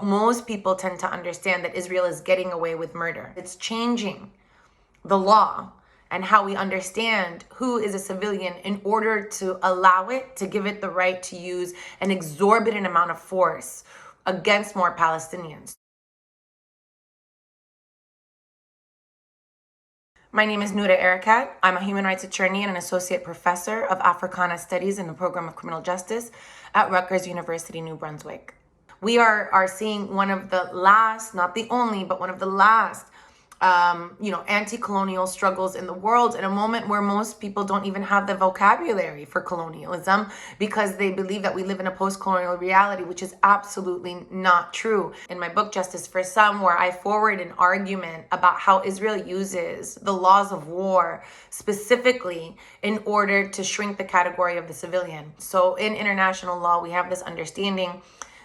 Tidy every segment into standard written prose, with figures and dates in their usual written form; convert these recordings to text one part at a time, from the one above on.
most people tend to understand that Israel is getting away with murder. It's changing the law and how we understand who is a civilian in order to allow it, to give it the right to use an exorbitant amount of force against more Palestinians. My name is Noura Erakat. I'm a human rights attorney and an associate professor of Africana Studies in the program of criminal justice at Rutgers University, New Brunswick. We are seeing one of the last, not the only, but one of the last anti-colonial struggles in the world, in a moment where most people don't even have the vocabulary for colonialism because they believe that we live in a post-colonial reality, which is absolutely not true. In my book, Justice for Some, where I forward an argument about how Israel uses the laws of war specifically in order to shrink the category of the civilian. So in international law, we have this understanding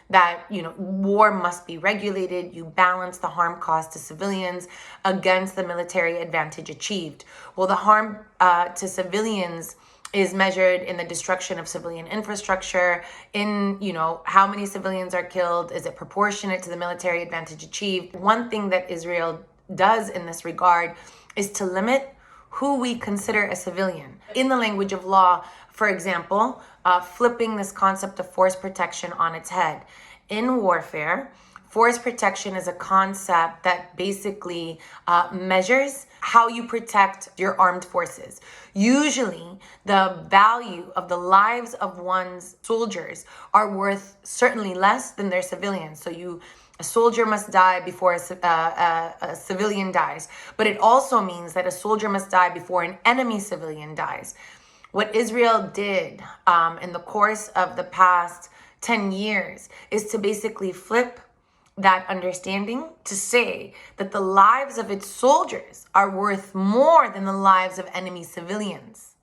that, war must be regulated. You balance the harm caused to civilians against the military advantage achieved. Well, the harm to civilians is measured in the destruction of civilian infrastructure, in, how many civilians are killed. Is it proportionate to the military advantage achieved? One thing that Israel does in this regard is to limit who we consider a civilian. In the language of law, for example, flipping this concept of force protection on its head. In warfare, force protection is a concept that basically measures how you protect your armed forces. Usually, the value of the lives of one's soldiers are worth certainly less than their civilians. So a soldier must die before a civilian dies. But it also means that a soldier must die before an enemy civilian dies. What Israel did in the course of the past 10 years is to basically flip that understanding to say that the lives of its soldiers are worth more than the lives of enemy civilians.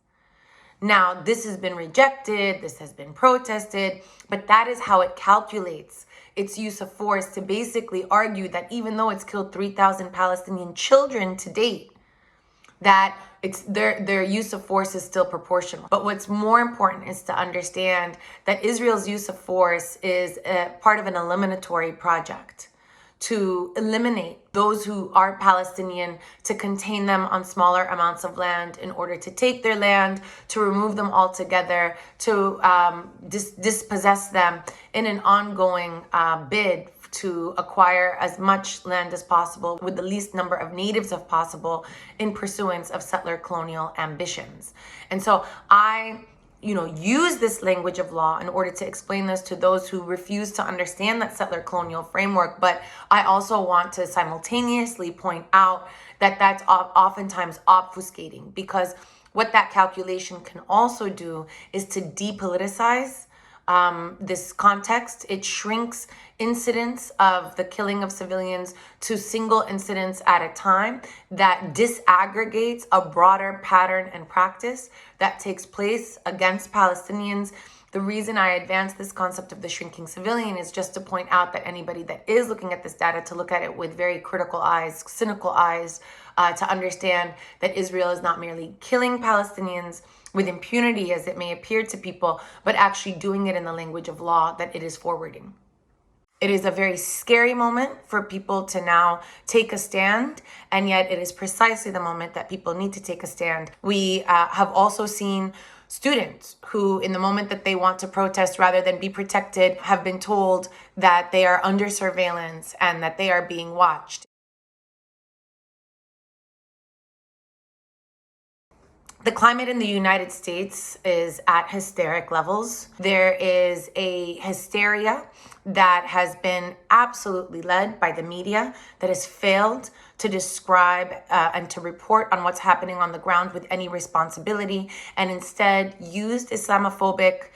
Now, this has been rejected, this has been protested, but that is how it calculates its use of force, to basically argue that even though it's killed 3,000 Palestinian children to date, that their use of force is still proportional. But what's more important is to understand that Israel's use of force is a part of an eliminatory project to eliminate those who are Palestinian, to contain them on smaller amounts of land in order to take their land, to remove them altogether, to dispossess them in an ongoing bid to acquire as much land as possible with the least number of natives as possible in pursuance of settler colonial ambitions. And so I use this language of law in order to explain this to those who refuse to understand that settler colonial framework. But I also want to simultaneously point out that that's oftentimes obfuscating, because what that calculation can also do is to depoliticize this context. It shrinks incidents of the killing of civilians to single incidents at a time, that disaggregates a broader pattern and practice that takes place against Palestinians. The reason I advance this concept of the shrinking civilian is just to point out that anybody that is looking at this data to look at it with very critical eyes, cynical eyes, to understand that Israel is not merely killing Palestinians with impunity as it may appear to people, but actually doing it in the language of law that it is forwarding. It is a very scary moment for people to now take a stand, and yet it is precisely the moment that people need to take a stand. We have also seen students who, in the moment that they want to protest rather than be protected, have been told that they are under surveillance and that they are being watched. The climate in the United States is at hysteric levels. There is a hysteria that has been absolutely led by the media that has failed to describe and to report on what's happening on the ground with any responsibility, and instead used Islamophobic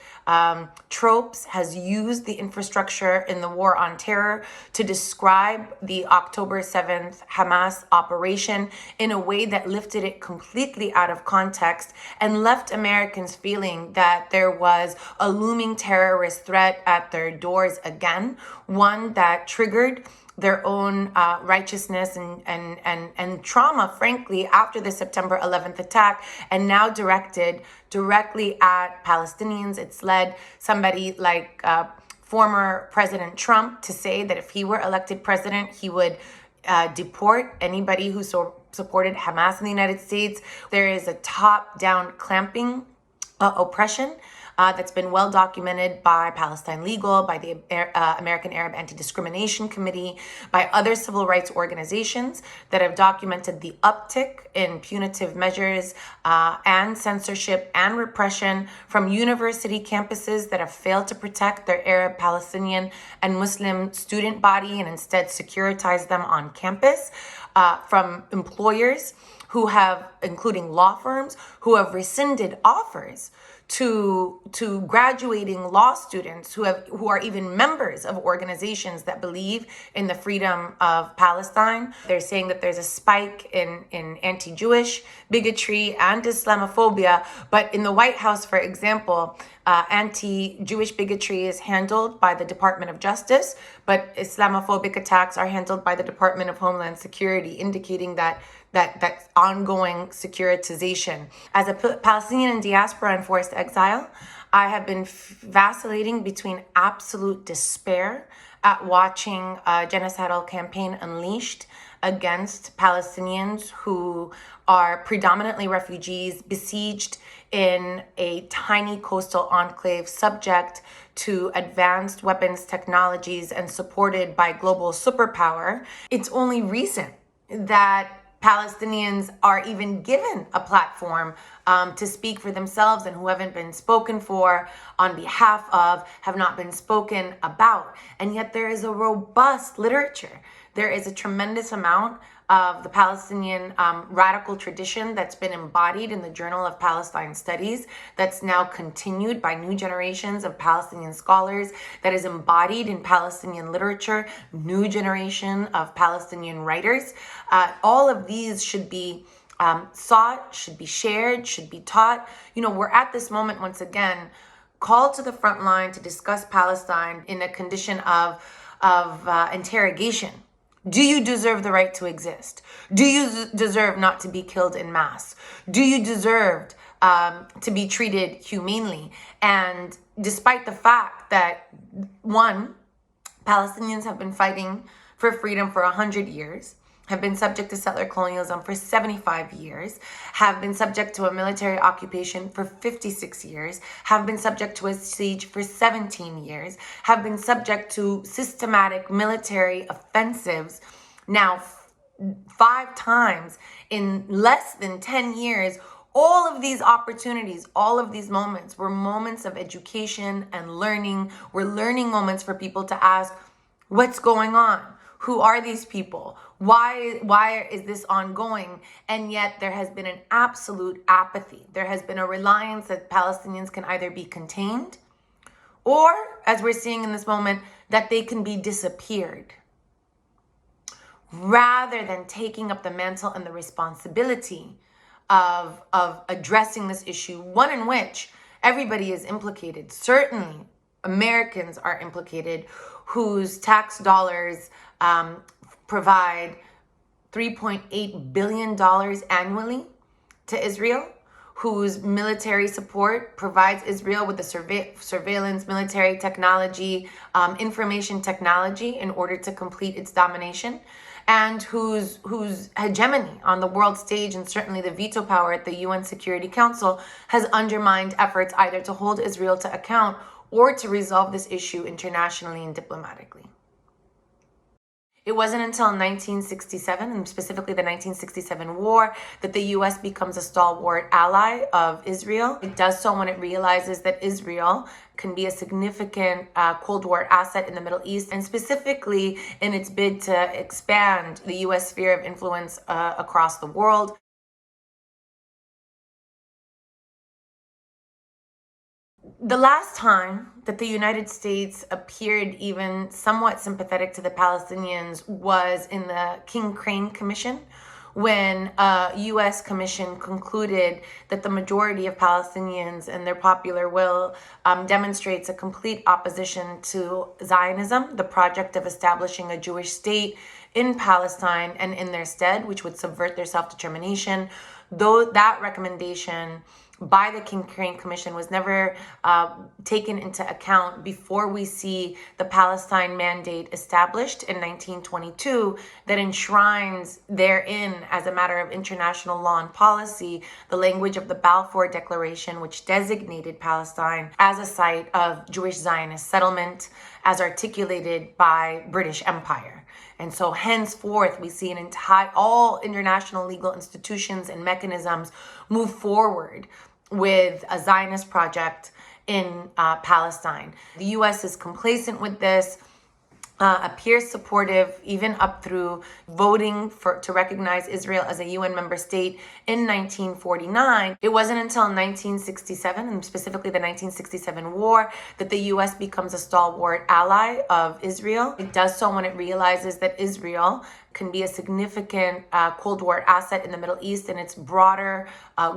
tropes, has used the infrastructure in the war on terror to describe the October 7th Hamas operation in a way that lifted it completely out of context and left Americans feeling that there was a looming terrorist threat at their doors again, one that triggered their own righteousness and trauma, frankly, after the September 11th attack, and now directed directly at Palestinians. It's led somebody like former President Trump to say that if he were elected president, he would deport anybody who supported Hamas in the United States. There is a top-down clamping oppression that's been well documented by Palestine Legal, by the American Arab Anti-Discrimination Committee, by other civil rights organizations that have documented the uptick in punitive measures and censorship and repression from university campuses that have failed to protect their Arab, Palestinian, and Muslim student body and instead securitize them on campus, from employers who have, including law firms, who have rescinded offers to graduating law students who are even members of organizations that believe in the freedom of Palestine. They're saying that there's a spike in anti-Jewish bigotry and Islamophobia, but in the White House, for example, anti-Jewish bigotry is handled by the Department of Justice, but Islamophobic attacks are handled by the Department of Homeland Security, indicating that ongoing securitization. As a Palestinian in diaspora and forced exile, I have been vacillating between absolute despair at watching a genocidal campaign unleashed against Palestinians who are predominantly refugees besieged in a tiny coastal enclave subject to advanced weapons technologies and supported by global superpower. It's only recent that Palestinians are even given a platform to speak for themselves, and who haven't been spoken for on behalf of, have not been spoken about. And yet there is a robust literature. There is a tremendous amount of the Palestinian radical tradition that's been embodied in the Journal of Palestine Studies, that's now continued by new generations of Palestinian scholars, that is embodied in Palestinian literature, new generation of Palestinian writers. All of these should be sought, should be shared, should be taught. You know, we're at this moment, once again, called to the front line to discuss Palestine in a condition of interrogation. Do you deserve the right to exist? Do you deserve not to be killed in mass? Do you deserve to be treated humanely? And despite the fact that, one, Palestinians have been fighting for freedom for 100 years, have been subject to settler colonialism for 75 years, have been subject to a military occupation for 56 years, have been subject to a siege for 17 years, have been subject to systematic military offensives now 5 times in less than 10 years. All of these opportunities, all of these moments were moments of education and learning, were learning moments for people to ask, what's going on? Who are these people? Why is this ongoing? And yet there has been an absolute apathy. There has been a reliance that Palestinians can either be contained or, as we're seeing in this moment, that they can be disappeared, rather than taking up the mantle and the responsibility of addressing this issue, one in which everybody is implicated. Certainly Americans are implicated, whose tax dollars provide $3.8 billion annually to Israel, whose military support provides Israel with the surveillance, military technology, information technology in order to complete its domination, and whose hegemony on the world stage and certainly the veto power at the UN Security Council has undermined efforts either to hold Israel to account or to resolve this issue internationally and diplomatically. It wasn't until 1967, and specifically the 1967 war, that the U.S. becomes a stalwart ally of Israel. It does so when it realizes that Israel can be a significant Cold War asset in the Middle East, and specifically in its bid to expand the U.S. sphere of influence across the world. The last time that the United States appeared even somewhat sympathetic to the Palestinians was in the King Crane Commission, when a U.S. commission concluded that the majority of Palestinians and their popular will demonstrates a complete opposition to Zionism, the project of establishing a Jewish state in Palestine and in their stead, which would subvert their self-determination. Though that recommendation by the King Crane Commission was never taken into account before we see the Palestine Mandate established in 1922 that enshrines therein, as a matter of international law and policy, the language of the Balfour Declaration, which designated Palestine as a site of Jewish Zionist settlement as articulated by British Empire. And so henceforth, we see all international legal institutions and mechanisms move forward with a Zionist project in Palestine. The U.S. is complacent with this, appears supportive, even up through voting to recognize Israel as a UN member state in 1949. It wasn't until 1967, and specifically the 1967 war, that the U.S. becomes a stalwart ally of Israel. It does so when it realizes that Israel can be a significant Cold War asset in the Middle East and its broader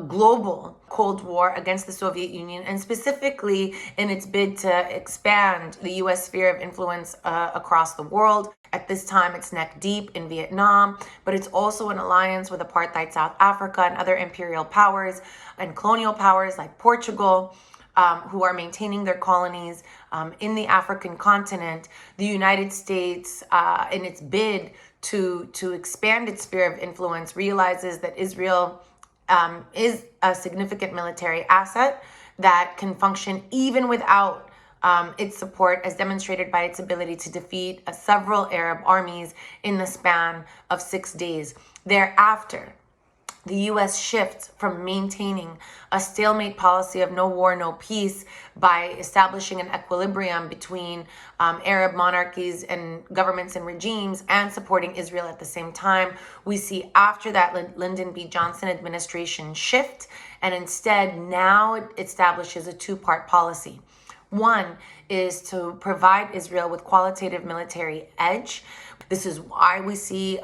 global Cold War against the Soviet Union, and specifically in its bid to expand the U.S. sphere of influence across the world. At this time, it's neck deep in Vietnam, but it's also an alliance with apartheid South Africa and other imperial powers and colonial powers like Portugal, who are maintaining their colonies in the African continent. The United States, in its bid to expand its sphere of influence, realizes that Israel is a significant military asset that can function even without its support, as demonstrated by its ability to defeat several Arab armies in the span of 6 days. Thereafter, the U.S. shifts from maintaining a stalemate policy of no war, no peace by establishing an equilibrium between Arab monarchies and governments and regimes and supporting Israel at the same time. We see after that Lyndon B. Johnson administration shift, and instead now it establishes a two-part policy. One is to provide Israel with qualitative military edge. This is why we see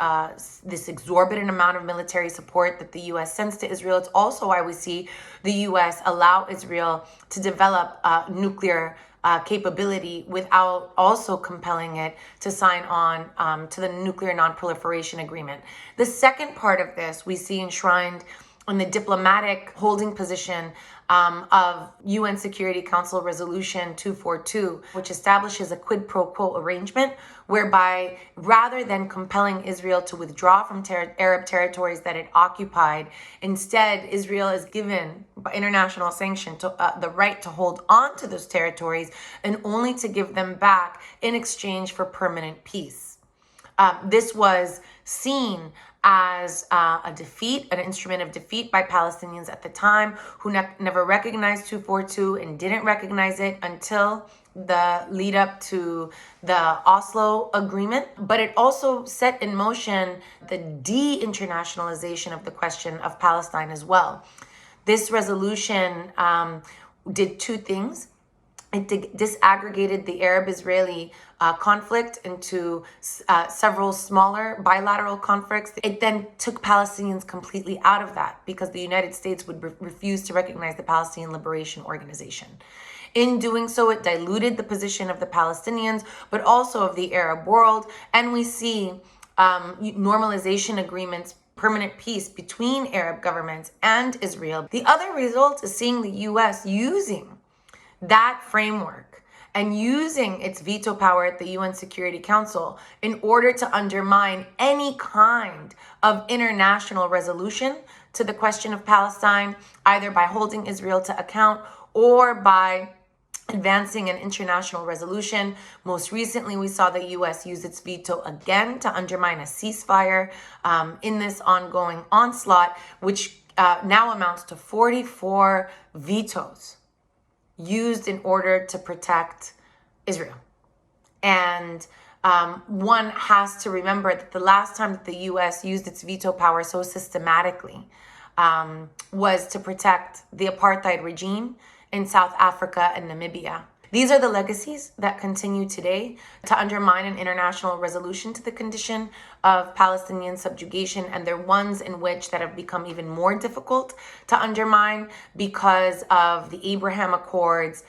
this exorbitant amount of military support that the U.S. sends to Israel. It's also why we see the U.S. allow Israel to develop nuclear capability without also compelling it to sign on to the Nuclear Non-Proliferation Agreement. The second part of this we see enshrined in the diplomatic holding position of UN Security Council Resolution 242, which establishes a quid pro quo arrangement whereby, rather than compelling Israel to withdraw from Arab territories that it occupied, instead Israel is given by international sanction the right to hold on to those territories and only to give them back in exchange for permanent peace. This was seen as a defeat, an instrument of defeat by Palestinians at the time, who never recognized 242 and didn't recognize it until the lead up to the Oslo Agreement. But it also set in motion the de-internationalization of the question of Palestine as well. This resolution did two things. It disaggregated the Arab-Israeli conflict into several smaller bilateral conflicts. It then took Palestinians completely out of that because the United States would refuse to recognize the Palestinian Liberation Organization. In doing so, it diluted the position of the Palestinians, but also of the Arab world. And we see normalization agreements, permanent peace between Arab governments and Israel. The other result is seeing the U.S. using that framework and using its veto power at the UN Security Council in order to undermine any kind of international resolution to the question of Palestine, either by holding Israel to account or by advancing an international resolution. Most recently, we saw the U.S. use its veto again to undermine a ceasefire in this ongoing onslaught, which now amounts to 44 vetoes used in order to protect Israel. And one has to remember that the last time that the U.S. used its veto power so systematically was to protect the apartheid regime in South Africa and Namibia. These are the legacies that continue today to undermine an international resolution to the condition of Palestinian subjugation, and they're ones in which that have become even more difficult to undermine because of the Abraham Accords